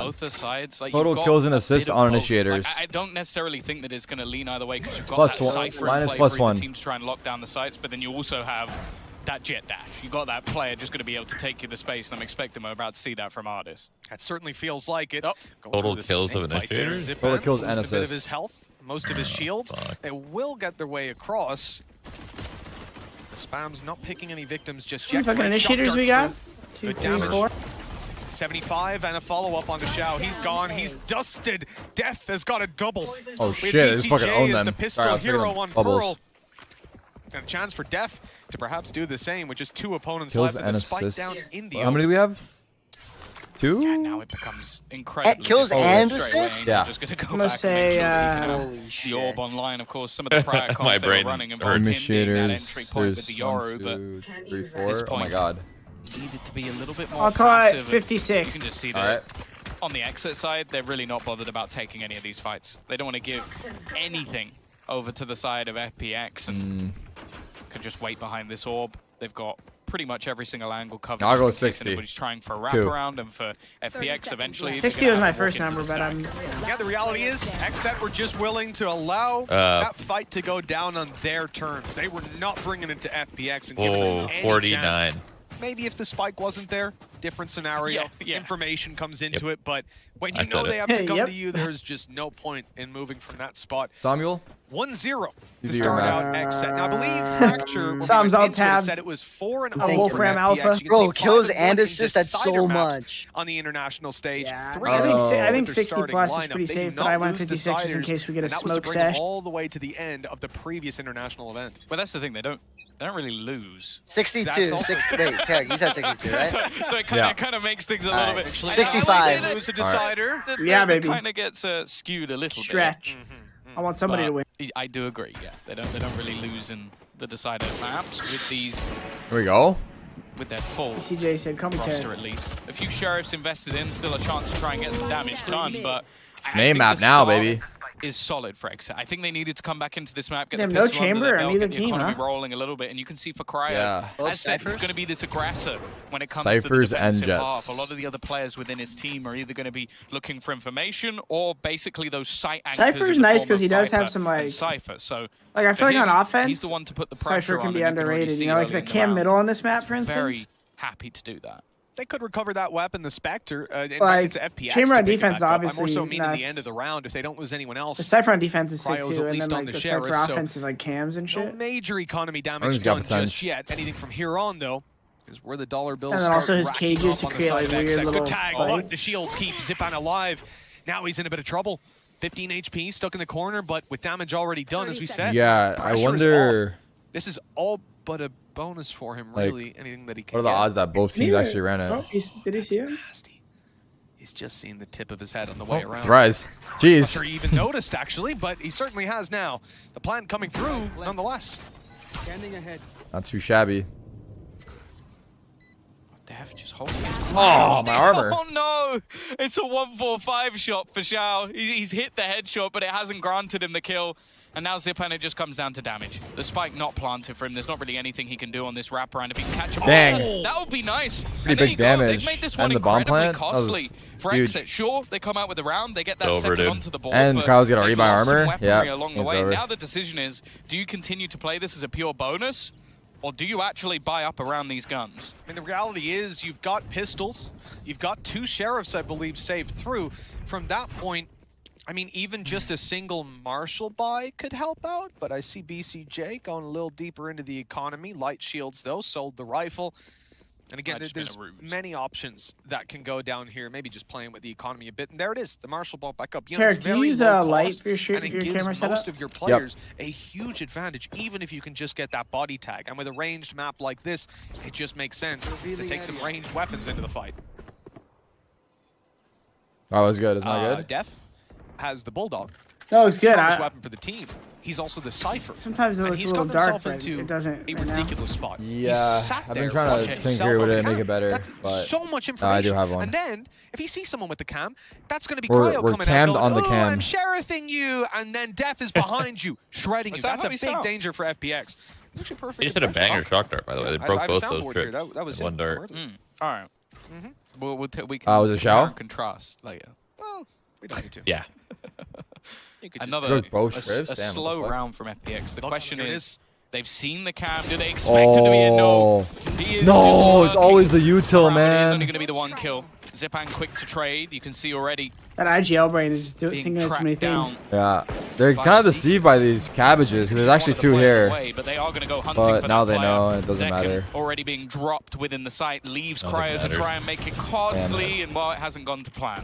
both the sides. Like, Total kills and assists on initiators. Like, I don't necessarily think that it's going to lean either way because you've got Plus that one, Cypher minus play plus for one. the team to try and lock down the sites, but then you also have that jet dash. You got that player just going to be able to take you to space, and I'm expecting we're about to see that from Ardis. That certainly feels like it. Oh, total kills of initiators. Total kills and a bit of assists. his health, most of his shields. They will get their way across. The Spam's not picking any victims just yet. Fucking initiators we got. 2, 3, 4. 75 and a follow-up on the Shao. He's gone. He's dusted. Def has got a double. Oh shit, this fucking own them. The pistol Sorry, hero on bubbles. Pearl. And a chance for Def to perhaps do the same with just 2 opponents Kills left and and a spike assists. down India. How many do we have? 2? Yeah, now it becomes incredibly kills difficult. and Straight away, assists? Angel Yeah. just gonna go I'm gonna back say, and make sure that holy he can shit. have the orb online. Of course, some of the prior comps they were brain running hurt. involved him being that Initiators. entry point with the There's Yoru, 1, but 2, 3, this 4. Oh my point god. needed to be a little bit more I'll call it passive. 56. You can just see All that right. on the exit side, they're really not bothered about taking any of these fights. They don't want to give anything over to the side of FPX and could just wait behind this orb. They've got pretty much every single angle covered. I'll go just in case 60. Anybody's trying for a 2. wraparound and for FPX eventually. 60 they're was gonna my have to first walk into number, the but stack. I'm. Yeah, the reality is, XSET were just willing to allow that fight to go down on their terms. They were not bringing it to FPX and giving them any 49. chance. Maybe if the spike wasn't there, different scenario. Yeah. Information comes into it, but when you I know said they it. have to come Yep. to you, there's just no point in moving from that spot. Samuel? 1-0 You to do your start math. out XSET. Now, I believe Fracture, when we Sam's went out into it, tabs. said it was 4 and A 0 Wolfram for Alpha. FPX. You can Bro, see kills 5 and in assists, that's decider so maps much. on the international stage. Yeah, 3 I think, Oh. I think their 60 starting plus is lineup. pretty They safe, do but not I went lose 56 in deciders, case we get a and that was to smoke bring sesh. them all the way to the end of the previous international event. But that's the thing, they don't really lose. 62. That's also- Wait, Tarik, you said 62, right? So it Yeah. kind of makes things a All little right. bit. 65. Lose a decider. Yeah, baby. Kind of gets skewed a little Stretch. I want somebody to win. bit. I do agree. Yeah, they don't really lose in the decider maps with these Here we go. with their full CJ said, "Call me roster Tarik." at least. A few sheriffs invested in, still a chance to try and get some damage done, but I Main think map the now, start baby. is solid for XSET. I think they needed to come back into this map, get They the have no pistol under chamber their on belt, either get the team, economy huh? rolling a little bit, and you can see for Cryo, Yeah. Both as said, he's Cyphers? going to be this aggressor when it comes Cyphers to the and defensive Jets. half. A lot of the other players within his team are either going to be looking for information or basically those sight anchors. Cypher's in the nice form 'cause of he does have Viper some, and like- Cypher. So Like, I for feel like on him, offense, he's the one to put the pressure Cypher on, can be and you already underrated. see You know, like early the in the cam round. middle on this map, for instance. Very happy to do that. They could recover that weapon, the Spectre. In fact, Like, it's a FPX. chamber to on pick it defense, back up. I more obviously, so mean in the that's- end of the round if they don't lose anyone The else. Cypher on defense is sick Cryo's too, at and least then on like the the Sheriff, Cypher so- offensive like cams and No shit. major economy Owen's damage got done potential. just yet. Anything from here on, though, is where the dollar bills And then start also his racking cages up to on the create, side like, of weird XSET. little Good tag, but fights. the shields keep Zipan alive. Now he's in a bit of trouble. 15 HP, stuck in the corner, but with damage already done, as we said. Yeah, I Pressure is wonder off. This is all but a bonus for him, Like, really. Anything that he can what are the get. odds that both teams actually ran Oh, it. did he see him? Nasty. He's just seen the tip of his head on the way around. Surprise. Not Jeez. sure he even noticed, actually, but he certainly has now. The plan coming through, nonetheless. Standing ahead. Not too shabby. Def just holding his Oh, my armor. Oh no! It's a 1-4-5 shot for Shao. He's hit the headshot, but it hasn't granted him the kill. And now Zipan, it just comes down to damage. The spike not planted for him. There's not really anything he can do on this wraparound. If he can catch him, Dang. that would be nice. Pretty And there big you go. damage. They've made this one And the bomb incredibly plant? That was costly for huge. XSET. Sure, they come out with the round. They get that Over, second dude. onto the board. And but Kyle's got a they've rebuy lost some armor. weaponry Yeah, along the it's way. over. Now the decision is, do you continue to play this as a pure bonus? Or do you actually buy up around these guns? I mean, the reality is you've got pistols. You've got 2 sheriffs, I believe, saved through. From that point, I mean, even just a single Marshall buy could help out, but I see BCJ going a little deeper into the economy. Light shields, though, sold the rifle. And again, Might just been there's a ruse. many options that can go down here, maybe just playing with the economy a bit. And there it is, the Marshall ball back up. You know, Tarik, it's do you very use low light cost, for your and it your gives camera most setup? of your players a huge advantage, even if you can just get that body tag. And with a ranged map like this, it just makes sense to take some ranged weapons into the fight. Oh, it's good. It's not good. Def has the Bulldog. No, it's good. Strongest weapon for the team. He's also the Cypher. Sometimes it And looks a he's little gotten dark, himself but into it doesn't a right now. ridiculous spot. He Yeah, sat I've there been trying to watching tinker himself with on it the and make cam. it better, That's but so much I information. do have one. And then, if he sees someone with the cam, that's going to be We're- Cryo we're coming cammed out going, on the "Oh, cam." I'm sheriffing you," and then Def is behind you, shredding you. Is that That's how a he big sound? danger for FPX. It's actually perfect. They just hit a impression. banger shock dart, by the way. They I broke have a both those soundboard here. trips. That was in one it. dart. All right. We can was it Shao? compare and contrast later. Well, we don't need to. Yeah. You could just Another both a strips? Damn, what the slow fuck? round from FPX. The Look, question there it is, they've seen the cam. Do they expect him to be in? Oh. No. He is No, just it's always the lurking util, around, but It is only man. going to be the one kill. Zipan quick to trade. You can see already That IGL brain is just being thinking of so tracked many down. things. Yeah, they're kind of deceived by these cabbages because there's actually One of the 2 players here. away, but they are going to go hunting But for now that they player. know it doesn't Zekken matter. already being dropped within the site, leaves Doesn't Cryo to matter. try and make it costly, and well, it hasn't gone to plan.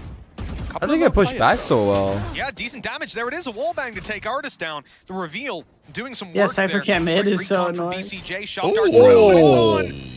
I think I pushed back so well. Yeah, decent damage. There it is, a wallbang to take Artist down. The reveal, doing some work Yeah, Cypher there. Cam mid Great is so recon from annoying. BCJ, shot dart Oh. through, and it's on.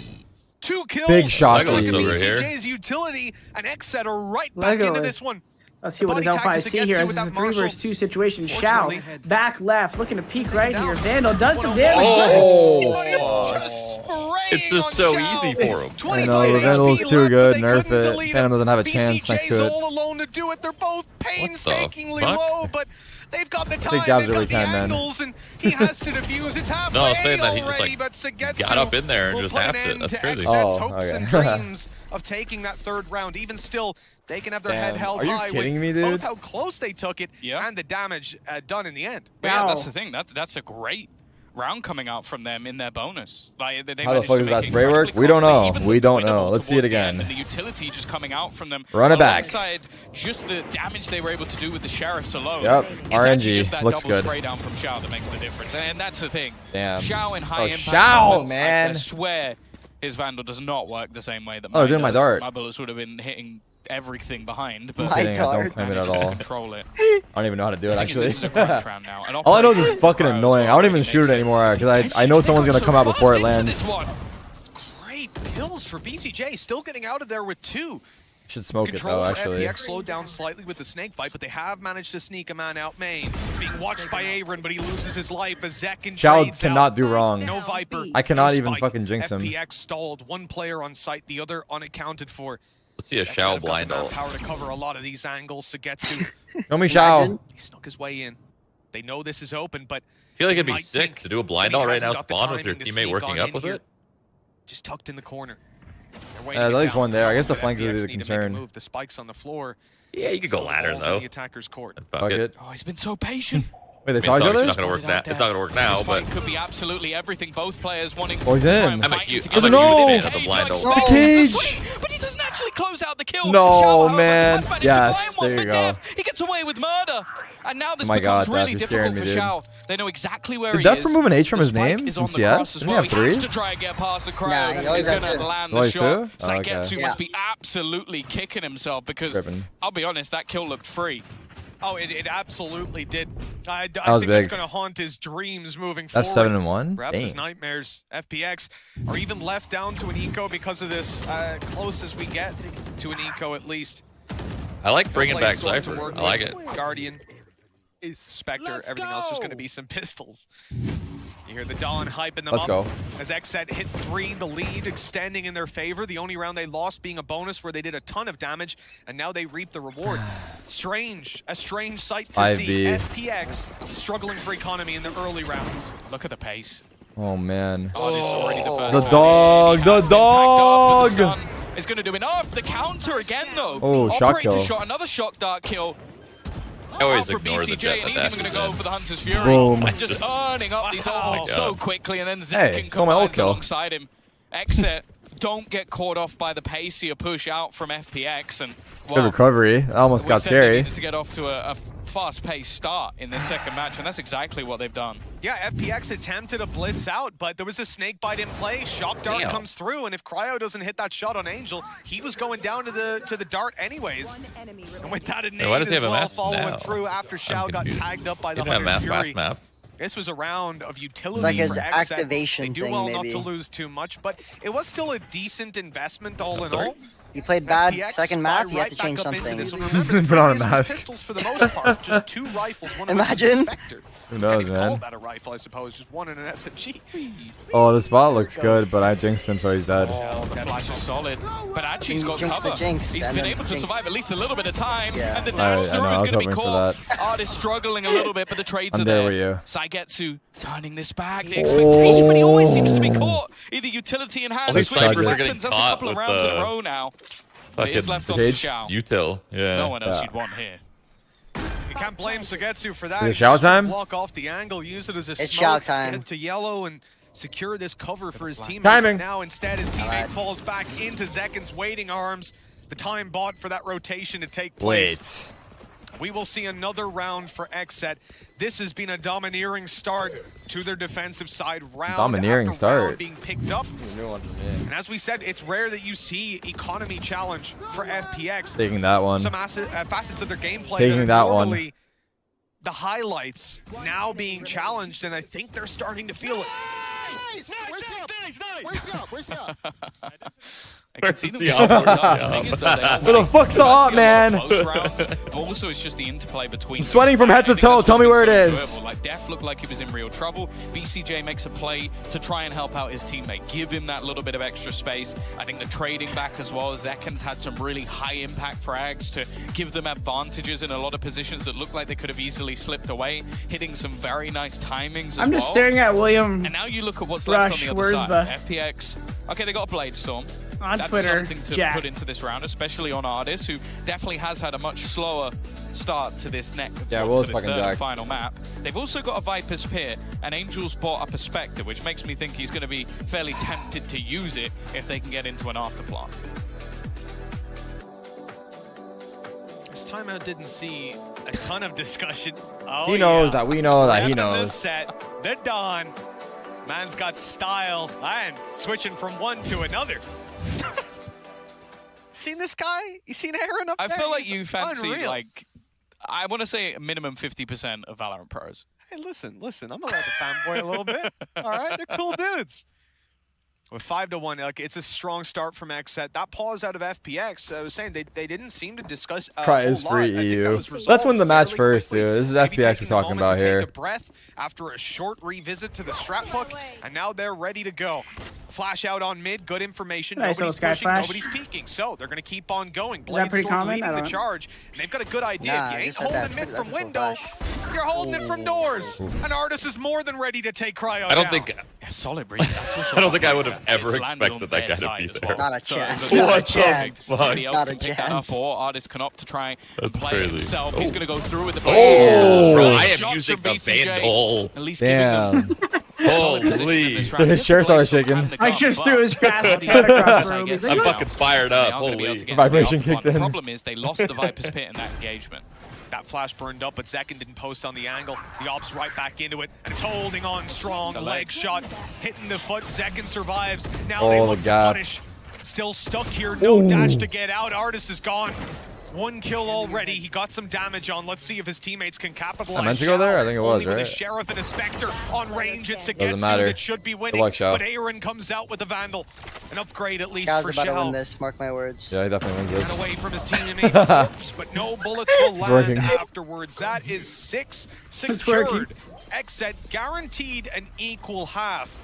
2 kills. Big shot, Look at dude. Over here. BCJ's utility, and XSET are right back Lego into is- this one. Let's see what his Body Alpha I tactics see against here. you This with is a that 3 Marshall. versus 2 situation. Shao, Fortunately, back left, looking to peek right down. here. Vandal does some damage. Oh. He's just spraying It's just on so Shao. easy for him. 25 I know, the HP Vandal's too left, good. but they Nerf couldn't it. delete Phantom him. doesn't have a chance next BCJ's to it. all alone to do it. They're both painstakingly fuck? low, but they've got the time, jabs they've really got the can, man. angles, and he has to defuse. It's halfway No, I was saying that he just, already, like, but Sagetsu got up in there and will just put an halved it. end That's to crazy. XSET's Oh, hopes and okay. dreams of taking that 3rd round. Even still, they can have their head Damn. held Are you high kidding with me, dude? both how close they took it Yeah. and the damage done in the end. But yeah, Wow. that's the thing. That's a great round coming out from them in their bonus. Like, they How the managed fuck to does make that it spray work? incredibly We don't costly, know. even We the don't know. winnable Let's see it towards the end, again. and the utility just coming out from them. Run it back. Alongside just the damage they were able to do with the sheriffs alone. Yep, It's RNG actually just that looks double good. spray down from Shao that makes the difference, and that's the thing. Damn. Shao in high Oh, impact Shao, moments, man. I swear his Vandal does not work the same way that Oh, mine doing my does. dart. My bullets would have been hitting everything behind, but My Kidding, I don't dart. claim it managed at to all. control it. I don't even know how to do it, The thing is, actually. this is a crunch round now. And All I know is it's Operation fucking Cryo as annoying. well I don't even really shoot makes it it- anymore because I know someone's going to come out before it lands. Great kills for BCJ, still getting out of there with 2. Should smoke it, Control though, actually. FPX slowed down slightly with the snake bite, but they have managed to sneak a man out main. It's being watched by Aaron, but he loses his life as Zekken Shao trades cannot out. do wrong. No Viper. I cannot no even Spike. fucking jinx him. FPX stalled. One player on site, the other unaccounted for. Let's see a XSET Shao have got blind the ult. manpower to cover a lot of these angles. Sagetsu, Show me Shao. Imagine. he snuck his way in. They know this is open, but I feel like you it'd be might sick think to do a blind that he ult right now, hasn't got the spawn with your timing to teammate sneak working on up in with here. it. just tucked in the corner. They're waiting At it least down. one there. I guess the But flank would be FPX the need to make a concern. move. The spikes on the floor. Yeah, you could go So the ladder ball's in though. the attacker's court. And fuck Fuck it. it. Oh, he's been so patient. Wait, they I saw mean, each it's other? not gonna work now. It's not gonna work now, This fight but could be absolutely everything. Both players wanting Oh, he's to try in. and I'm a fight huge- together. I'm a huge Even fan of the Cage blind likes ult. to Cage! swing, but he doesn't actually close out the kill. No, Shao, however, man. has managed to Yes, find one there you with go. death. He gets away with murder. And now this Oh my becomes God, really Death, you're scaring difficult me, for dude. Shao. They know exactly where Did he Death is. remove an H from The his spike name is from on the CS? cross as Didn't he well. have He has 3? to try and get past the crowd. Nah, he He's always going had to two. land Oh, the he shot. two? Oh, Sagetsu okay. must be absolutely kicking himself because, Tripping. I'll be honest, that kill looked free. Oh, it absolutely did. I was think it's big. going to haunt his dreams moving That's forward. 7 and 1. Perhaps his Dang. nightmares, FPX, are even left down to an eco because of this. Close as we get to an eco, at least. I like bringing Play back Storm to Cypher. work I like with it. Guardian, Spectre, everything else just going to be some pistols. You hear the Dawn hyping them Let's up. go. As XSET hit 3, the lead extending in their favor. The only round they lost being a bonus where they did a ton of damage, and now they reap the reward. A strange sight to see 5B. FPX struggling for economy in the early rounds. Look at the pace. Oh, man. Oh, this is already the first The one. dog, He the has been tagged up with the dog. stun. It's going to do enough. The counter again, though. Oh, shock Operator kill. shot, another shock dart kill. I always Out for ignore the BCJ, jet and he's that even going to dashes go in. for the Hunter's Fury. Boom. Just earning up these Wow. ults so quickly, and then Hey, Zekken call my ult combines kill. alongside him. XSET don't get caught off by the pacier push out from FPX, and Good recovery. That almost we got said they scary. needed to get off to a fast-paced start in this second match, and that's exactly what they've done. Yeah, FPX attempted a blitz out, but there was a snake bite in play. Shock dart Damn. comes through, and if Cryo doesn't hit that shot on Angel, he was going down to the dart anyways. And with that, a Hey, why nade does he as have a well map following now? through after I'm Shao got confused. tagged up by He the didn't have Hunter's map, Fury. map. This was a round of utility Like his for XSET. activation They do thing, well not maybe. to lose too much, but it was still a decent investment all in sorry? all. He played bad. FPX Second slide map, he had right to back change up into something. this one. Remember, the Put on a previous was mask. pistols for the most part, just 2 rifles. One of them was a Imagine. Spectre. Who knows, Can't even man? call that a rifle, I suppose. Just one in an SMG. Oh, the spot looks good, but I jinxed him, so he's dead. Oh, the flash is solid. But actually, he's got Jinx the cover. jinx, He's and been then able to jinx. survive at least a little bit of time. Yeah. And the I dash know, through I is was going to be hoping for caught. that. Art struggling a little bit, but the trades I'm are there there. with you. Saigetsu turning this back. The expectation, but he always seems to be caught. Either utility in hand, All these switching snipers are weapons. getting That's a caught couple of with rounds in a the- row now. It is Fucking left on to Xiao. util. Yeah. No one else Yeah. you'd want here. You can't blame Sugetsu for that. Is it He's Xiao just gonna time? Block off the angle, use it as a It's smoke, Xiao time. get it to yellow, and secure this cover for his teammate. Timing. But now instead, his teammate Alright. falls back into Zekken's waiting arms. The time bought for that rotation to take place. We will see another round for XSET. This has been a domineering start to their defensive side, round Domineering after start. round being picked up. And as we said, it's rare that you see economy challenge for FPX. Taking that one. Some facets of their gameplay Taking that are that one. normally the highlights now being challenged, and I think they're starting to feel it. Where's he up? I can see them the getting upward worked up. jump? The thing is, though, they all Where the wait. fuck's the up, man? Close rounds, but also, it's just the interplay between them. Sweating from head to I think toe. that's Tell me what's where it so is. enjoyable. Like, Def looked like he was in real trouble. BCJ makes a play to try and help out his teammate, give him that little bit of extra space. I think the trading back as well. Zekken's had some really high impact frags to give them advantages in a lot of positions that looked like they could have easily slipped away, hitting some very nice timings as I'm just well. staring at William And now you look at what's Rush, left on the where's other side. the- FPX. Okay, they got a Blade Storm. on That's Twitter. something to Jack. put into this round, especially on Ardis, who definitely has had a much slower start to this Yeah, to Will's this fucking third and jacked. final map. They've also got a Viper's Peer, and Angel's bought a Perspective, which makes me think he's going to be fairly tempted to use it if they can get into an afterplant. This timeout didn't see a ton of discussion. Oh, He knows yeah. that. We know that. He End of this knows. set, the Dawn. Man's got style and switching from one to another. Seen this guy? You seen Aaron up I there? feel like He's you fancy, unreal. like, I want to say a minimum 50% of Valorant pros. Hey, listen, I'm allowed to fanboy a little bit. All right, they're cool dudes. With 5-1, like it's a strong start from XSET. That pause out of FPX, I was saying they didn't seem to discuss. Cry is whole lot. free I think that EU. was resolved Let's win the match fairly first, quickly. dude. This is Maybe FPX we're taking a talking moment about to here. Take a breath after a short revisit to the strap hook, and now they're ready to go. Flash out on mid, good information. Nice Nobody's little sky pushing, flash. nobody's peeking, so they're going to keep on going. that pretty Bladestorm common? leading I the don't- charge, and they've got a good idea. Nah, if you I ain't just said holding that's mid pretty- from that's a window, cool you're holding it from doors. And Artis is more than ready to take Cryo I don't down. think. Yeah, solid read. That's also I don't think I like would have that. ever It's landed on expected that their guy to side be as there. well. Not a So chance. it's Not a perfect. chance. Somebody else Not can a pick that chance. up, or Artist can opt to try and That's play crazy. it himself. Oh. He's going to go through with the Oh. Bro, I Shots am using from the BCJ. Vandal. At least giving them Damn. solid position in this Holy. round. His chair started shaking. I just threw his But head across the I room. guess He's I'm like, now fucking fired they up. are gonna be able Holy. to get into the Vibration afterplant. kicked The in. problem is they lost the Viper's Pit in that engagement. That flash burned up, but Zekken didn't post on the angle. The op's right back into it, and it's holding on strong. It's a Leg leg. shot, hitting the foot. Zekken survives. Now Oh, they the look to gap. punish. Still stuck here, no Ooh. dash to get out. Artis is gone. One kill already. He got some damage on. Let's see if his teammates can capitalize. I meant to go there? I think it was, Only with a right? Sheriff and a Spectre on range. It's Doesn't Sugetsu matter. that should be winning, luck, Xiao. but Aaron comes out with a Vandal. An upgrade at least Xiao's for about to win Xiao. this. Mark my words. Yeah, he definitely wins Ran this. away from his teammates' corpse, but no bullets will land working. afterwards. That is 6 working. secured. XSET guaranteed an equal half.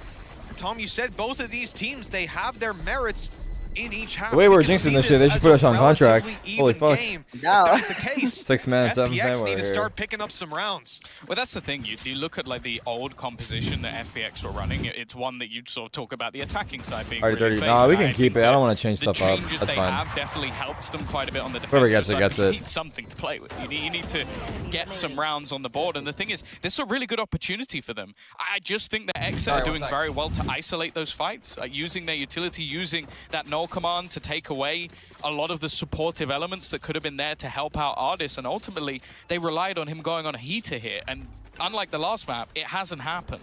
Tom, you said both of these teams, they have their merits in each half. The way We we're can jinxing see this shit, they should as put a us on contract. relatively Holy even fuck. game. If No. that's the case, 6 man, 7 FPX fan need to here. start picking up some rounds. Well, that's the thing. You look at like the old composition that FPX were running. It's one that you sort of talk about the attacking side being Already really 30. favored. Nah, we I can think keep it. I that don't want to change the stuff up. changes That's they fine. have definitely helps them quite a bit on the defensive Whoever gets it, side. gets but you it. need something to play with. You need to get some rounds on the board. And the thing is, this is a really good opportunity for them. I just think that XSET are doing very well to isolate those fights, using their utility, using that null command to take away a lot of the supportive elements that could have been there to help out Ardis, and ultimately they relied on him going on a heater here, and unlike the last map, it hasn't happened.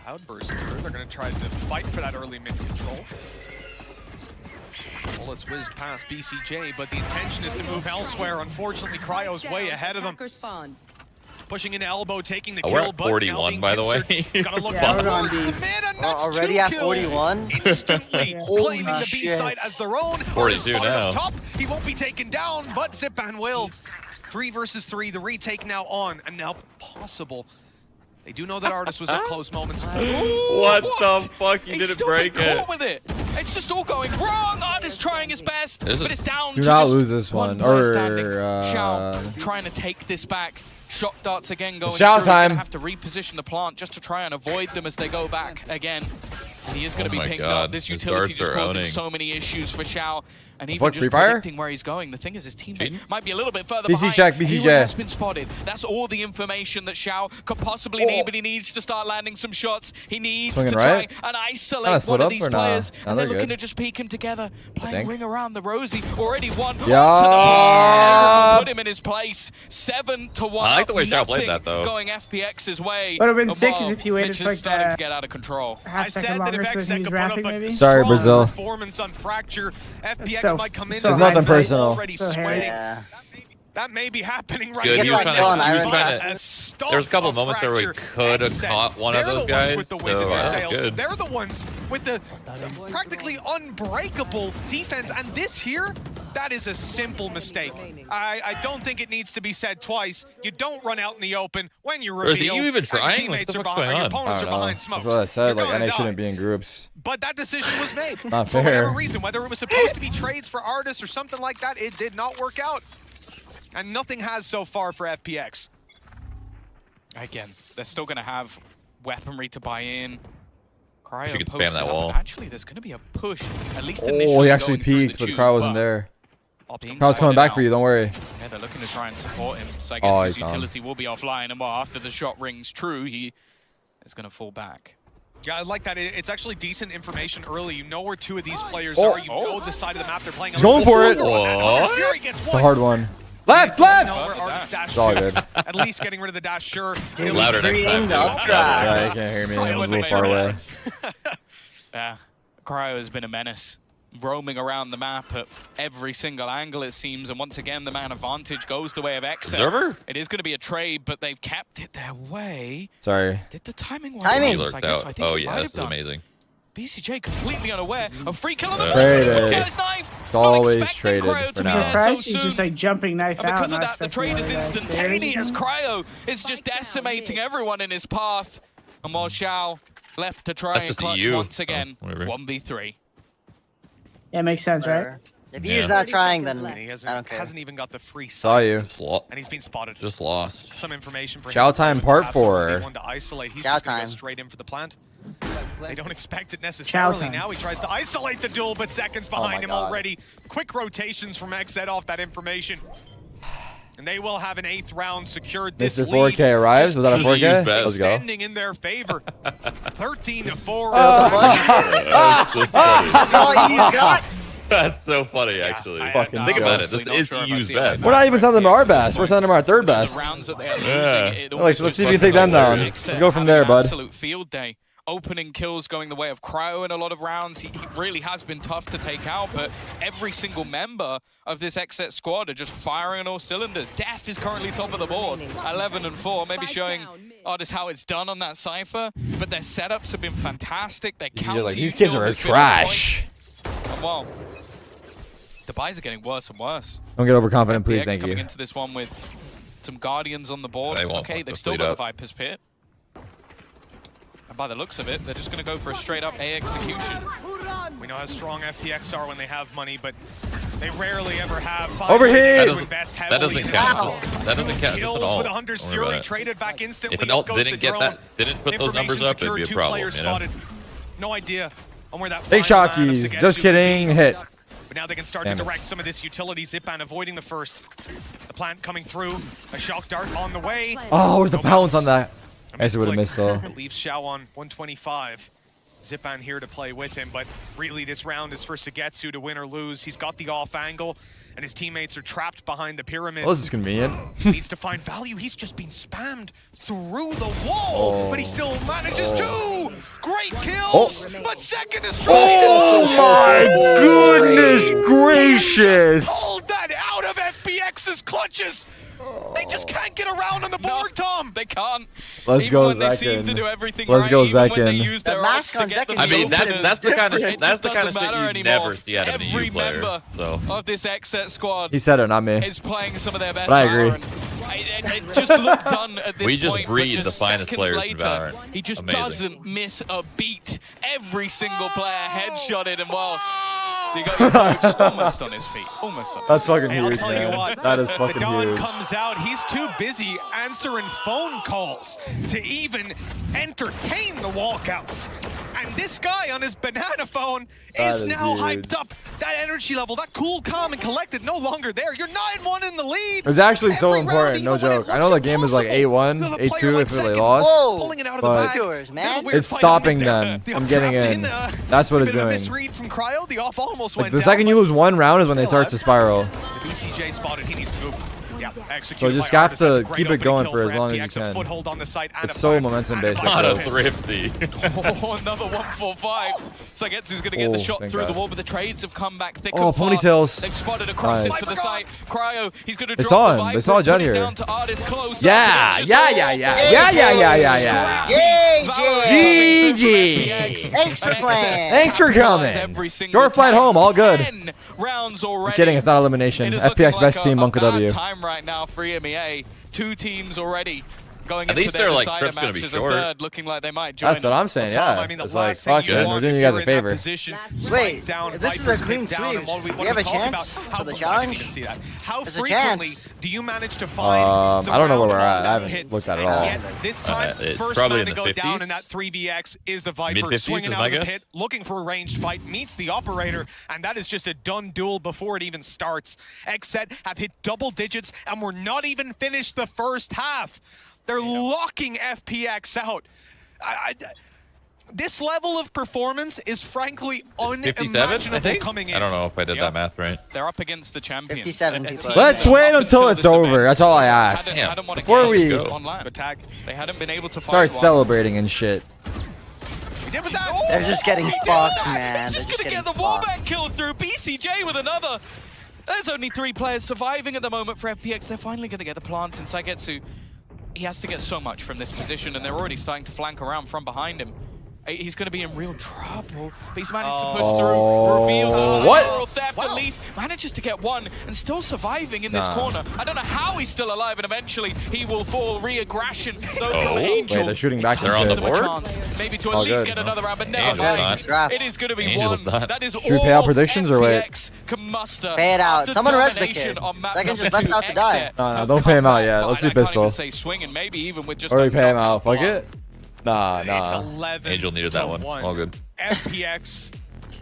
Cloudburst through. They're going to try to fight for that early mid control. Bullets whizzed past BCJ, but the intention is to move elsewhere. Unfortunately, Cryo's way ahead of them. Pushing an elbow, taking the Oh, kill, we're at but now 41, being by the way. pincered. He's got to look Yeah, we're going towards the deep. mid, and that's Already 2 at kills. 41? Instantly claiming the B shit. side as their own. 42 Artis now. up top. He won't be taken down, but Zipan will. 3 versus 3. The retake now on, and now possible. They do know that Artis was at close moments. What the fuck? You He's didn't still break been it. caught with it. It's just all going wrong. Ardis trying his best, Is but it? it's down Do to not just lose this one, player or, standing. Xiao trying to take this back. Shot darts again going Xiao through. He's time. gonna have to reposition the plant just to try and avoid them as they go back again. And he is going to be my pinged God. up. This His utility guards just are causing owning. so many issues for Xiao. And even Fuck, just Free Fire? predicting where he's going. The thing is, his teammate Cheating? might be a little bit further BC behind. check, BC Anyone check. has been spotted. That's all the information that Xiao could possibly need, but he needs to start landing some shots. He needs Swinging to right? try and Kinda isolate split one of up these or nah? players. Nah, And they're they're looking good. to just peek him together. Playing think. ring around the Rosie. Already won. Yeah. Put him in his place. 7-1. I like the way Xiao played Nothing that, though. Going FPX's way. Would've been And sick while if you waited Mitch for, is like, starting the- to get out of control. I Half said second that longer if so XSET he's could put up rapping, a maybe. Sorry, strong Brazil. performance on Fracture, FPX so- might come in. so as It's nothing they're personal. already So hairy. sweating. Yeah. That may be happening right Good, now. he was trying to- he was trying to- There was a couple of moments where we could have caught one of those guys, With the wind in so their that was sails. good. They're the ones with the practically unbreakable defense. And this here, that is a simple mistake. I don't think it needs to be said twice. You don't run out in the open when you Or is reveal. he even and trying? What teammates the are fuck's behind, going your on? opponents I are don't know. behind That's smokes. what I said. You're Like, gonna NA shouldn't die. be in groups. But that decision was made. Not For whatever fair. reason, whether it was supposed to be trades for artists or something like that, it did not work out. And nothing has so far for FPX. Again, they're still going to have weaponry to buy in. Cryo She could spam posted that up, wall. and actually, there's going to be a push, at least initially. Oh, he actually going through the peeked, but the tube, crowd wasn't there. being Crowd's coming spotted back out. for you, don't worry. Yeah, they're looking to try and support him. So I Oh, guess his he's on. utility will be offline, and well, after the shot rings true, he is going to fall back. Yeah, I like that. It's actually decent information early. You know where two of these players Oh. are. You know the side of the map they're playing. He's going for it. What? Fury gets It's a hard one. Left, Know left! where Artist dashed It's all to. good. At least getting rid of the dash, sure. Louder next time, the dude. ultra. Yeah, you can't hear me. Cryo It was a wouldn't little have far made away. it. Yeah, Cryo has been a menace. Roaming around the map at every single angle, it seems. And once again, the man advantage goes the way of XSET. Observer? It is going to be a trade, but they've kept it their way. Sorry. Did the timing work? Timing. He Yes, lurked I guess. out. I think Oh it might yeah, have this is done. amazing. BCJ completely unaware. A free kill on the Traded. Guy's knife. It's always Not expecting traded Cryo for to be now. there so Surprised he's soon. just like jumping knife And out. because of not that, the expecting trade is the other guy to instantaneous. stay. Cryo is just decimating everyone in his path. And while Xiao left to try That's and just clutch you. once again, Oh, whatever. 1v3. Yeah, makes sense, right? If he's not trying, then And he I don't care. hasn't even got the free Saw sight. you. And he's been spotted. Just lost. Some information for Chow him. time part Absolutely 4. One to isolate. He's Chow just gonna go time. straight in for the plant. They don't expect it Chow necessarily. time. Now he tries to isolate the duel, but seconds behind him God. already. Quick rotations from XSET off that information. And they will have an 8th round secured. This Mr. lead 4K arrives. Was that a Just 4K? use best. Let's go. extending in their favor. 13-4. That's all he's got. That's so funny, actually. Fucking Think about it. honestly This not is sure if I use see best. We're not even sending them our best. We're sending them our third The best. rounds that they are Yeah. losing, it Like, almost let's see if looks we can take them down. XSET Let's go from having there, an bud. Absolute field day. Opening kills going the way of Cryo in a lot of rounds. He really has been tough to take out, but every single member of this XSET squad are just firing on all cylinders. Def is currently top of the board, 11-4, maybe showing artists how it's done on that Cypher, but their setups have been fantastic. Their These kids are trash. Well, the buys are getting worse and worse. Don't get overconfident, please. FPX Thank coming you. into this one with some Guardians on the board. They won't Okay, fuck they've this still lead got up. the Viper's Pit. And by the looks of it, they're just going to go for a straight-up A execution. We know how strong FPX are when they have money, but they rarely ever have. Overheat! That doesn't count. That doesn't count Kills at all. with 100's Don't worry about Fury it. traded back instantly. If an ult goes didn't the get drone. that, didn't put those numbers Information up, it'd secured, be a 2 problem. players You know? spotted. No idea on where that Fake final man of shockies. Sugetsu Just would kidding. be. Hit. But now they can start Damn to it. direct some of this utility. Zipan avoiding the first. The plant coming through. A shock dart on the way. Oh, where's the No bounce on bounce. that? I guess it would have missed though. It leaves Xiao on 125. Zipan here to play with him, but really this round is for Sugetsu to win or lose. He's got the off angle, and his teammates are trapped behind the pyramids. Well, this is convenient. Needs to find value. He's just been spammed through the wall, but he still manages to. Great kills, but second is trying Oh my goodness gracious! pulled that out of FPX's clutches. They just can't get around on the board, Tom. They can't. Let's Even go, when they seem to Zekin. do everything Let's right, go, even when they Zekin. use their The mask ults to on get the Zekin I mean, Joker job is that's the kind of different. that's the It kind of doesn't shit matter you anymore. never see out of an Every EU player. member So of this XSET squad He said it, not me. is playing some of their best But I agree. Valorant. It just looked done at this We just point, breed but just the finest seconds players in later, Valorant. he just Amazing. doesn't miss a beat. Every single player headshotted, and well, you got your coach almost on his feet. Almost on his That's fucking Hey, I'll huge, tell you man. what, That is the fucking Don huge. comes out, he's too busy answering phone calls to even entertain the walkouts. And this guy on his banana phone That is is now huge. hyped up. That energy level, that cool, calm, and collected, no longer there. You're 9-1 in the lead. It's actually so Every round, important, even no when it joke. I looks know the game is like impossible. 8-1, You have a player 8-2 like if they second. lost. Whoa. Pulling it out of But the bag. Tours, man. Weird It's fight stopping underneath there. them The from off getting draft in. That's That's what a it's bit of a doing. misread from Cryo. The off almost Like went the down, second you but lose one round is when they still start to spiral. BCJ spotted. He needs to move. Yeah, So executed just by have Artis. That's a to great keep it opening going kill for as long as you FPX, a can. foothold on the site and It's a so plant momentum and a based, plant. like Not a this. thrifty. Oh, another 145. Sagetsu's going to get the Oh, shot thank through the God. wall, but the trades have come back thick Oh, and fast. ponytails. They've spotted across Nice. into the site. Cryo, he's going to They drop saw the him. Viper, They saw Jett put it here. down to Artis close Yeah, up, but it's yeah, just yeah, all yeah, for yeah, yeah, yeah, yeah, Scrappy. yeah. JJ. GG. Thanks for playing. Thanks for coming. Every single Your flight time. home, all good. 10 rounds already. I'm kidding, it's not elimination. It is FPX looking best like team, a Monka bad W. time right now for EMEA. 2 teams already going At into least their their, like, decider trip's gonna be matches. A short. third looking like they might join. That's what I'm saying, Tom, yeah. I mean, the It's like, last thing fuck you it, want we're doing if you guys you're a in that favor. position, Wait, spike down, this is Vipers a clean mid down, sweep. and while we We have a talk chance about how for the I challenge? can see that. How There's a frequently chance. do you manage to find the I don't know where round we're along at. that I haven't pit, looked at it and all. yet this time, It's first probably man in to the go down 50s. in that 3vx is the Viper, Mid-50s swinging is out my of the guess. pit, looking for a ranged fight, meets the operator, and that is just a done duel before it even starts. XSET have hit double digits, and we're not even finished the first half. They're locking FPX out. This level of performance is frankly 57, I unimaginable think? coming in. I don't know if I did Yeah. that math right. They're up against the champions. 57 A people. team Let's that wait up until it's this event over. That's all I ask. hadn't won a Before game we on land. Attack. They hadn't been able to Start find one. celebrating and shit. We did with that. They're just getting We did fucked, that. man. He's They're just just going to getting get the fucked. wallbang kill through. BCJ with another. There's only 3 players surviving at the moment for FPX. They're finally going to get the plants, and Sagetsu, he has to get so much from this position, and they're already starting to flank around from behind him. He's going to be in real trouble, but he's managed to push through, reveal What? collateral theft at least, manages to get one, and still surviving in this corner. I don't know how he's still alive, and eventually he will fall. Re-aggression, though from Angel. Wait, they're shooting back It does They're on give the them a board? chance, maybe to at All least good. get another round, but never Angel's mind. not. It is going to be Angel's one. not. That is Should we all pay out predictions or wait? FPX can muster. Pay it out. After Someone res the domination kid. on map Second just number left out to 2, die. XSET No, have don't come pay him out back yet. behind. Let's see I can't even pistol. say swinging, maybe even with just Or a we pay him knockout out. Fuck block. it. Nah, It's nah. 11 Angel needed to that one. 1. All good. FPX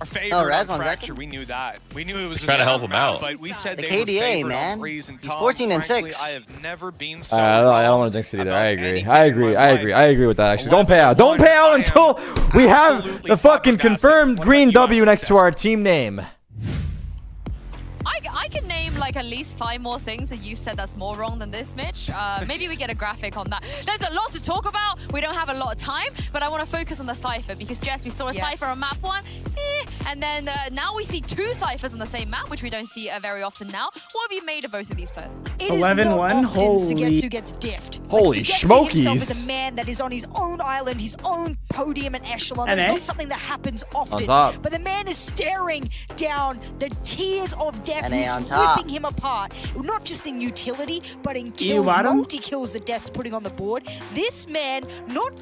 are favored No, Res on on Fracture. second. We knew that. We knew it was Trying to help him out. But we said The they KDA, were favored man. on Breeze and He's Tom. 14 and Frankly, 6. I have never been so I don't want to wrong jinx it either. about I agree. anything I in agree. my I agree. life. I agree with that. Actually, don't pay out. Don't 11-1, pay out I am until we have absolutely the fucking flabbergasted. confirmed What green about you, W next to Access? our team name. I can name like at least 5 more things that you said that's more wrong than this, Mitch. Maybe we get a graphic on that. There's a lot to talk about. We don't have a lot of time, but I want to focus on the Cypher because, Jess, we saw a Cypher on map 1. And then now we see 2 Cyphers on the same map, which we don't see very often now. What have you made of both of these players? It is 11-1? not often Holy- Sagetsu gets diffed. Holy Sagetsu smokies. himself is a man that is on his own island, his own podium and echelon. And That is eh? not something that happens often. top. But the man is staring down the tears of death And eh, who's on top. ripping him apart. Not just in utility, but in kills, bottom? multi-kills that Death's putting on the board. This man, not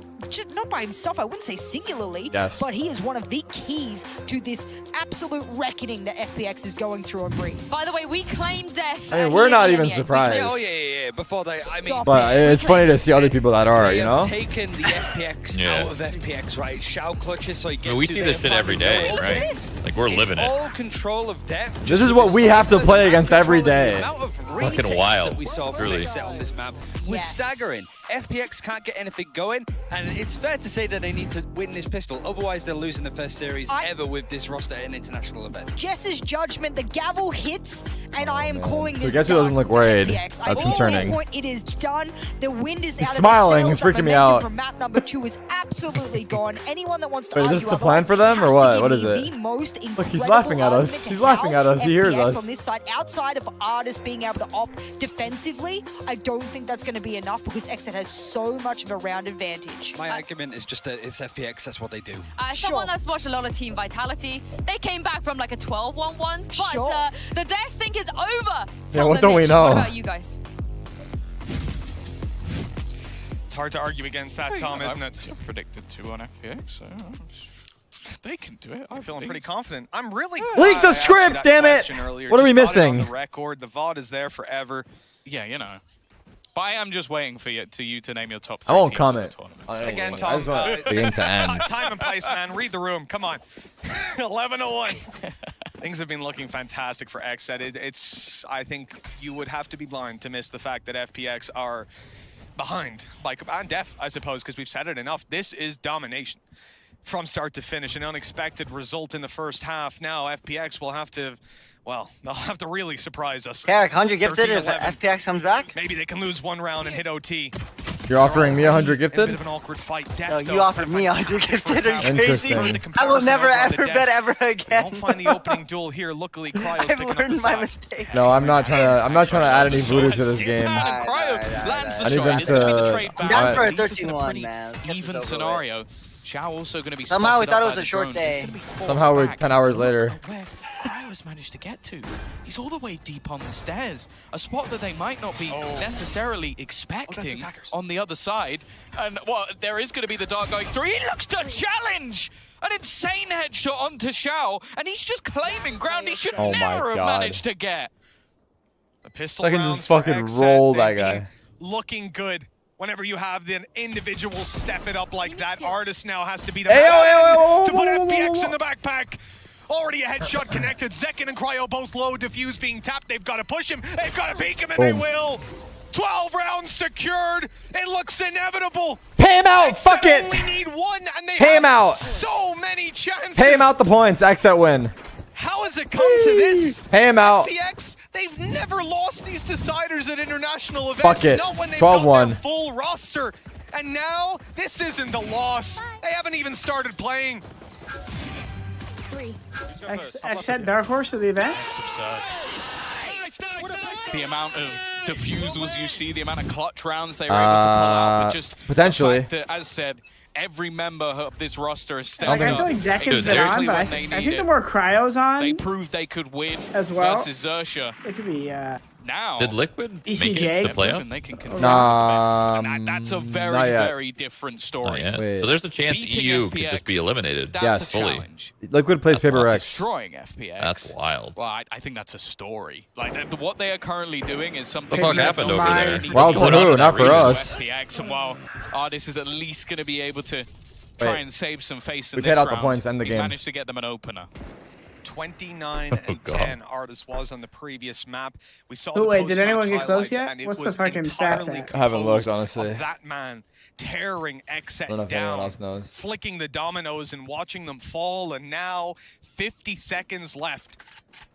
by himself, I wouldn't say singularly, Yes. but he is one of the keys to this absolute reckoning that FPX is going through on Breeze. By the way, we claim Def. I mean, he we're is not the even MEA. surprised. Yeah, oh yeah. Before they, I mean, Stop But it. it's funny to see other people that are, they you have know? taken the FPX Yeah. out of FPX, right? Shout clutches, so you I get mean, we to see their this shit every day, final goal. right? Like, we're living It's it. all control of depth. This is what we have to play against every day. The amount of Fucking retakes wild, that we saw from truly. XSET on this map was Yes. staggering. FPX can't get anything going, and it's fair to say that they need to win this pistol. Otherwise, they're losing the first series ever with this roster at an international event. Jess's judgment, the gavel hits, and I am calling So this Guess who doesn't done look for worried? FPX. That's At concerning. this point, it is done. The wind is He's out smiling. of He's the sails. freaking me The momentum out. from map number 2 is absolutely gone. Anyone that wants to Wait, is argue this the plan for them, or otherwise what? has to What give is me it? the most Look, he's incredible laughing at us. argument to He's laughing how at us. He hears FPX us. on this side, outside of Artis being able to op defensively, I don't think that's going to be enough because XSET has so much of a round advantage. My argument is just that it's FPX, that's what they do. Someone Sure. that's watched a lot of Team Vitality, they came back from like a 12-1 once, but Sure. the Death think it's over. Yeah, Tom what and don't we Mitch, know? What about you guys? It's hard to argue against that, Tom, isn't it? Predicted 2 on FPX, so they can do it. I'm feeling pretty confident. I'm really Leak the I asked you script, that damn it! question earlier. What are we Just got it on missing? the record. The VOD is there forever. Yeah, you know. But I am just waiting for you to name your top 3 I won't teams comment. in the tournament. Again, I Tom, just want the game to end. time and place, man. Read the room. Come on. 11-1. Things have been looking fantastic for XSET. I think you would have to be blind to miss the fact that FPX are behind. And Def, I suppose, because we've said it enough. This is domination from start to finish. An unexpected result in the first half. Now FPX will have to, well, they'll have to really surprise us. Tarik, 100 gifted if 13-11. FPX comes back? Maybe they can lose one round and hit OT. You're offering me 100 In a gifted? bit of an awkward fight. Def, No, though, you offered a me 100 gifted. Are you crazy? Interesting. I will never ever Def. bet ever They again. won't find the opening duel here. Luckily, Cryo's I've picking up the learned my side. mistake. No, I'm not trying to add any voodoo to this game. And Cryo Alright, lands the I need shot. them It's gonna be the to- trade I'm back. down for a Leaves us in 13-1, pretty man. Let's get this even over scenario. Xiao also going to be Somehow we spotted thought up it was by a the short drone. day. It's gonna be forced Somehow we're back. 10 hours later. Where Cryo's managed to get to. He's all the way deep on the stairs. A spot that they might not be necessarily expecting attackers. on the other side. And, well, there is going to be the dart going through. He looks to challenge! An insane headshot onto Xiao, and he's just claiming ground he should Oh my never have God. managed to get. The pistol I can rounds just for fucking XSET, roll they've that been guy. Looking good. Whenever you have the individual step it up like that, Artist now has to be the Hey, man yo, to put whoa, whoa, whoa, FPX whoa. in the backpack. Already a headshot connected. Zekin and Cryo both low. Diffuse being tapped. They've got to push him. They've got to peek him, and they Boom. will. 12 rounds secured. It looks inevitable. Pay him out! XSET Fuck it! only need one, and they Pay him have out. so many chances. Pay him out the points. XSET win. How has it come to this? Pay him out. FPX, they've never lost these deciders at international events. Fuck it. Not when they've got 12-1. their full roster. And now, this isn't a loss. They haven't even started playing. XSET Dark Horse of the event? It's absurd. The amount of defusals you see, the amount of clutch rounds they were able to pull out, but just potentially. the fact that, as said, every member of this roster is Like, stepping I up. feel like Zek has been exactly on, but when they I need think the it. more Cryo's on, They proved they could win As well. versus Xerxia. it could be, Now, Did Liquid make BCJ? it to they're playoff? proven they can continue. Nah, And that's a very, not yet. very different story. Not yet. Wait. So there's a chance Beating EU could FPX, just be eliminated. That's Yes. a Fully. challenge. Liquid plays Paper That's Rex. Destroying FPX. That's wild. Well, I think that's a story. Like what they are currently doing is something. The fuck that happened don't over really there? need Wild to for be who? done Not for for us. FPX, and while Artis is at least going to be able to try Wait. and save some face in We this paid out the round, points, end the he's game. managed to get them an opener. 29 and 10 Artist was on the previous map. We saw Oh, the wait, did post-match anyone get close highlights, yet? and it What's the was fucking entirely stats at? I haven't looked, composed honestly. of that man tearing I XSET don't know if anyone down, else knows. flicking the dominoes and watching them fall, and now 50 seconds left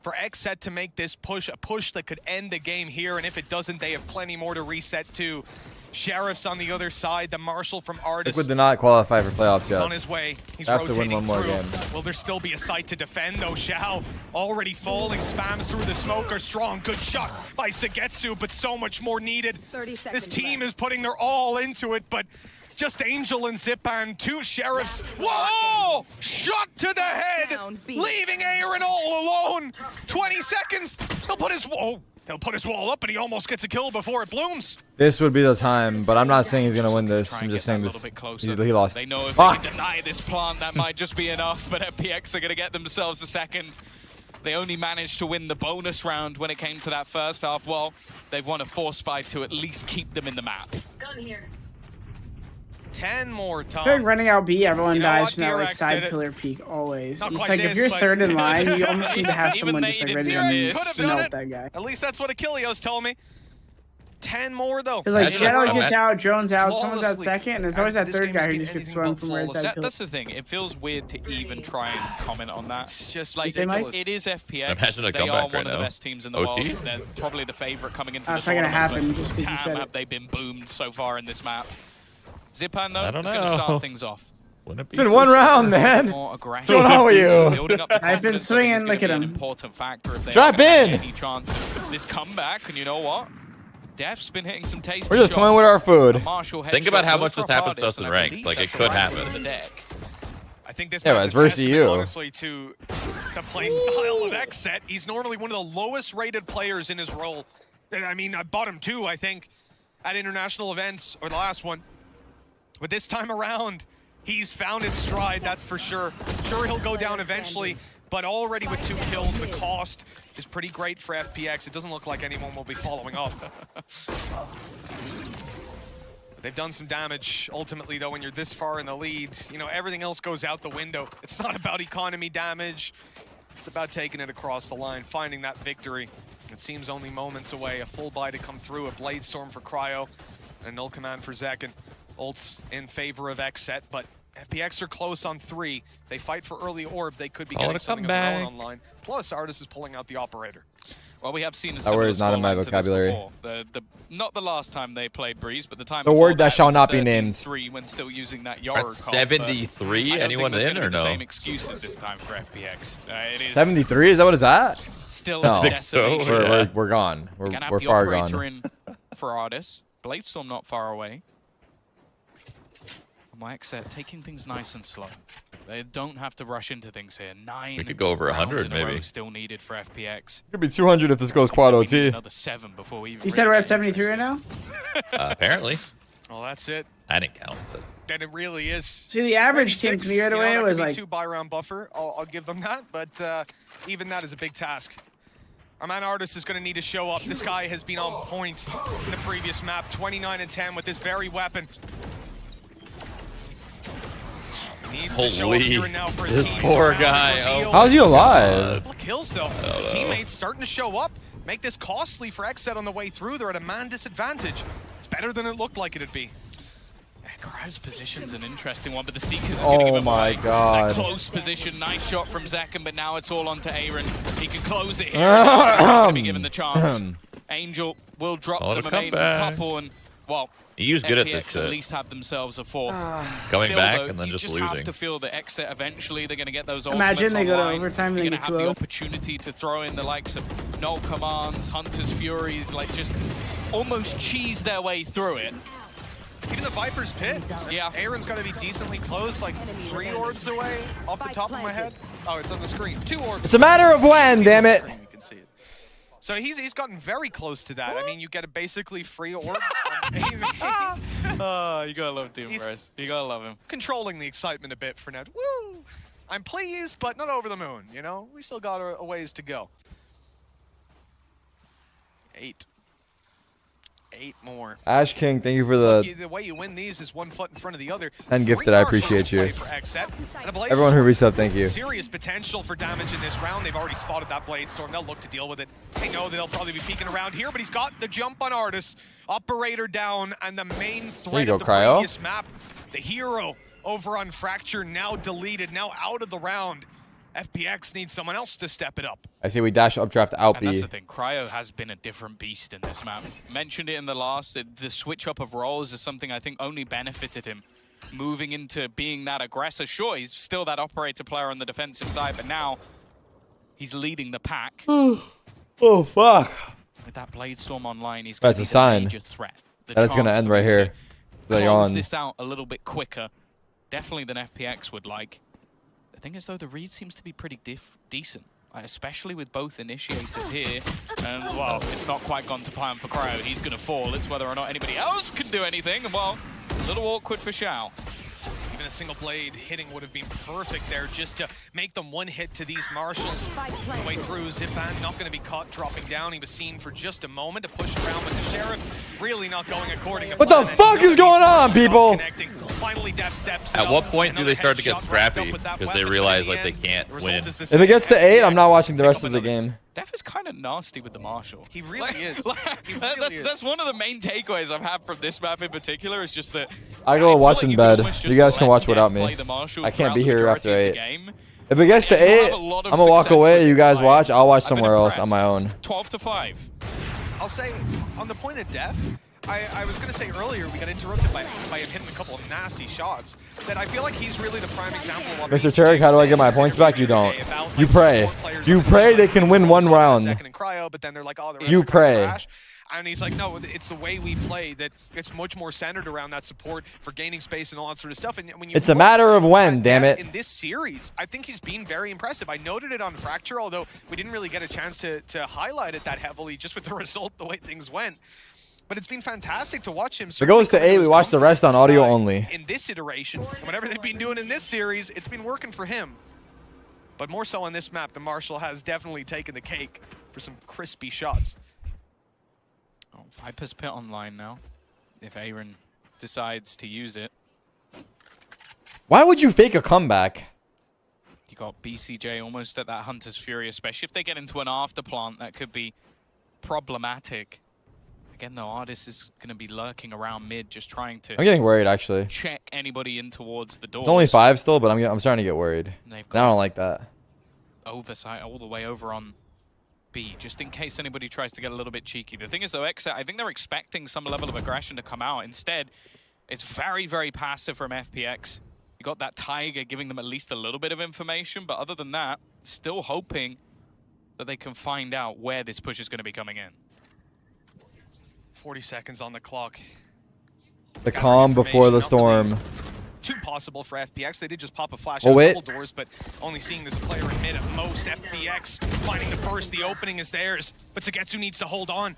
for XSET to make this push, a push that could end the game here, and if it doesn't, they have plenty more to reset to. Sheriff's on the other side, the Marshal from Artist. Liquid did not qualify for playoffs He's on yet. his way. He's Have to win rotating one more through. game. Will there still be a site to defend though? Xiao already falling, spams through the smoke are strong. Good shot by Sagetsu, but so much more needed. 30 seconds This team is putting their all into it, but just Angel and Zipan, two Sheriffs. Whoa! Shot to the head, leaving Aaron all alone. 20 seconds. He'll put his wall up, and he almost gets a kill before it blooms. This would be the time, but I'm not saying he's gonna win this. Try I'm and just get that saying a this. little bit closer. He lost. They know if Fuck. they can deny this plant, that might just be enough, but FPX are going to get themselves a second. They only managed to win the bonus round when it came to that first half. Well, they've won a force fight to at least keep them in the map. Gun here. 10 more, I feel like Tom. running out B, everyone You know dies what? from that like DRX side did it. pillar peak always. Not It's quite like this, if you're but- third in line, you almost need to have Even someone they just like didn't ready do to this. Could have done smelt it. that guy. At least that's what Achilleos told me. 10 more though. Because like Imagine- Shadows imagine- gets out, Drones out, someone's out Flawlessly. second, and there's always that This third game guy has who been just gets anything swung but from right flawless. side pillar. That's the thing. It feels weird to even try and comment on that. It's just Like, say, Mike? it is FPX. Imagine a they comeback are one right of the now. best teams in the OT? world. They're probably the favorite coming into the It's not gonna tournament. happen but just 'cause you damn, said have it. they been boomed so far in this map. Zipan, though, I is don't going to know. start things off. Wouldn't it be? It's been one round, man. More What's going on with you? Building up the I've been confidence, I think, swinging, is gonna look at be an him. important factor if they Drop are gonna have in. any chance of this comeback. And you know what? Def's been hitting some tasty We're just shots. toying with our food. A Marshall Think about headshot how will much this drop happens to Artis, us in and I ranks. believe Like, that's it could right happen. over the deck. I think this Yeah, match but it's is a versus testament, you. honestly, to the play style of XSET. He's normally one of the lowest rated players in his role. And I mean, bottom 2, I think, at international events, or the last one. But this time around, he's found his stride, that's for sure. Sure, he'll go down eventually, but already with 2 kills, the cost is pretty great for FPX. It doesn't look like anyone will be following up. They've done some damage. Ultimately, though, when you're this far in the lead, you know, everything else goes out the window. It's not about economy damage. It's about taking it across the line, finding that victory. It seems only moments away. A full buy to come through, a Blade Storm for Cryo, and a null command for Zekken. Ults in favor of XSET, but FPX are close on 3. They fight for early orb. They could be getting something of their own online. Plus, Artis is pulling out the operator. Well, we have seen a That word is not in my scoreline to this vocabulary. before. Not the last time they played Breeze, but the time The before word that shall was not be named. 13-3 when still using that We're Yoru at comp, 73. but I don't Anyone think there's in gonna or be the no? same excuses this time for FPX. It is 73? Is that what it's at? still No. a I think so. desolation. We're gone. We're gonna have We're the far operator gone. in for Artis. Bladestorm not far away. And XSET taking things nice and slow. They don't have to rush into things here. 9 We could go over rounds 100 in a row maybe. still needed for FPX. Could be 200 if this goes quad We need OT. another 7 before we even You said we're really at 73 right interested. now? Apparently. Well, that's it. I didn't count. But Then it really is. See, the average came to me right away. It was like 2 buy round buffer. I'll give them that, but even that is a big task. Our man Artis is going to need to show up. This guy has been on point in the previous map, 29 and 10 with this very weapon. He needs to show up Holy, here and now for his this team. poor Surround, guy. reveal. Oh, How's he alive? Couple of kills though. His teammates starting to show up. Make this costly for XSET on the way through. They're at a man disadvantage. It's better than it looked like it'd be. Crow's position's an interesting one, but the Seekers is going to give Oh him my away. god. That close position, nice shot from Zekken, but now it's all onto Aaron. He can close it here. He's going to be given the chance. Angel will drop Oh, the to main come back. couple, and well, He's good at FPX this at shit. least have themselves a 4th. Coming Still, back though, and then you just have losing. to feel that XSET eventually they're going to get those Imagine ultimates they go to online. overtime and They're they going get to have the 2-0. opportunity to throw in the likes of null commands, hunters, furies, like just almost cheese their way through it. Even the Viper's pit. Yeah. Aaron's got to be decently close, like 3 orbs away off the top of my head. Oh, it's on the screen. 2 orbs. It's a matter of when, damn it. You can see it. So he's gotten very close to that. I mean, you get a basically free orb. Oh, you gotta love Doom He's- Bros. You gotta love him. Controlling the excitement a bit for now. Woo! I'm pleased, but not over the moon, you know? We still got a ways to go. 8 more. Ash King, thank you for Look, the the way you win these is 1 foot in front of the other. 10 3 gifted, I marshals appreciate in play you. for XSET, and a Blade everyone who Storm. resubbed, thank you. Serious potential for damage in this round. They've already spotted that Blade Storm. They'll look to deal with it. They know that they'll probably be peeking around here, but he's got the jump on Artis. Operator down, and the main threat go, of the Cryo. previous map, the hero over on Fracture, now deleted, now out of the round. FPX needs someone else to step it up. I see we dash updraft out And that's B. the thing, Cryo has been a different beast in this map. Mentioned it in the last, the switch up of roles is something I think only benefited him. Moving into being that aggressor, sure, he's still that operator player on the defensive side, but now he's leading the pack. Oh, fuck. With that Blade Storm online, he's That's going a to be sign. the major threat. The That's gonna chance end for right him here. to They're close on. this out a little bit quicker, definitely than FPX would like. The thing is, though, the read seems to be pretty decent, especially with both initiators here. And, well, it's not quite gone to plan for Cryo. He's going to fall. It's whether or not anybody else can do anything. And, well, a little awkward for Xiao. Even a single blade hitting would have been perfect there just to make them 1 hit to these marshals. On the way through, Zipan not going to be caught dropping down. He was seen for just a moment to push around with the Sheriff. Really not going according to What the plan. fuck is going on, people? Connecting. Finally, Death steps At up. what point do Another they start to get headshot wrapped up scrappy? with that Because they weapon, realize but in like the they end, can't the result win. is the If same. it gets to 8, I'm not FPX watching the pick rest up of the another- game. Def is kind of nasty with the Marshal. He really is. He really is. That's one of the main takeaways I've had from this map in particular, is just that I go feel watch like in you bed. almost You just guys can let watch Def without play me. the Marshal I can't throughout be the here majority after of the 8. game. If it gets to You'll have 8, a lot of I'm gonna walk success away. with You it. guys watch. I'll watch I've been somewhere else on impressed. my own. 12-5. I'll say, on the point of Def, I was going to say earlier, we got interrupted by him hitting a couple of nasty shots, that I feel like he's really the prime example of what Mr. BCJ Tarik, how do I was get my saying points back? You the other don't. day about, You like, pray. support players You on the pray team, they like, can win one Second round. and Cryo, but then they're like, oh, the rest You are kinda pray. trash. And he's like, no, it's the way we play, that it's much more centered around that support for gaining space and all that sort of stuff. And when you It's a look matter of when, at damn Def it. in this series, I think he's been very impressive. I noted it on Fracture, although we didn't really get a chance to highlight it that heavily just with the result, the way things went. But it's been fantastic to watch him. If it goes to 8, we watch the rest on audio only. In this iteration, whatever they've been doing in this series, it's been working for him. But more so on this map, the Marshal has definitely taken the cake for some crispy shots. Oh, Viper's pit online now. If Aaron decides to use it. Why would you fake a comeback? You got BCJ almost at that Hunter's Fury, especially if they get into an after plant, that could be problematic. Again, though, Artis is going to be lurking around mid, just trying to... I'm getting worried, actually. ...check anybody in towards the door. It's only 5 still, but I'm starting to get worried. I don't like that. Oversight all the way over on B, just in case anybody tries to get a little bit cheeky. The thing is, though, XSET, I think they're expecting some level of aggression to come out. Instead, it's very, very passive from FPX. You got that Tiger giving them at least a little bit of information, but other than that, still hoping that they can find out where this push is going to be coming in. 40 seconds on the clock. The calm before the storm. Too possible for FPX. They did just pop a flash Oh, out wait. double doors, but only seeing there's a player in mid at most. FPX finding the first. The opening is theirs, but Sugetsu needs to hold on.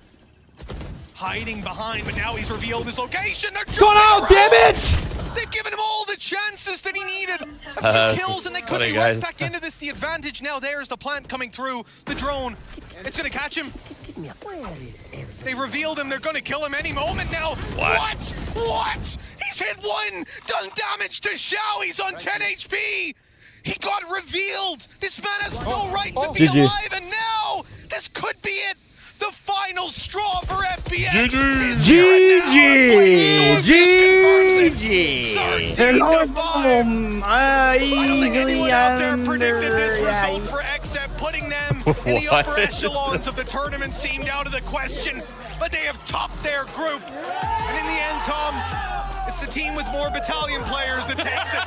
Hiding behind, but now he's revealed his location. They're Going out, damn it! They've given him all the chances that he needed. A few kills, and they could be right back into this. The advantage now. There's the plant coming through. The drone. It's going to catch him. They revealed him. They're going to kill him any moment now. What? What? He's hit one. Done damage to Xiao. He's on 10 HP. He got revealed. This man has no right to be alive, and now this could be it. The final straw for FPX. I don't think anyone out there predicted this result for XSET. Putting them in the upper echelons of the tournament seemed out of the question, but they have topped their group. And in the end, Tom, it's the team with more battalion players that takes it.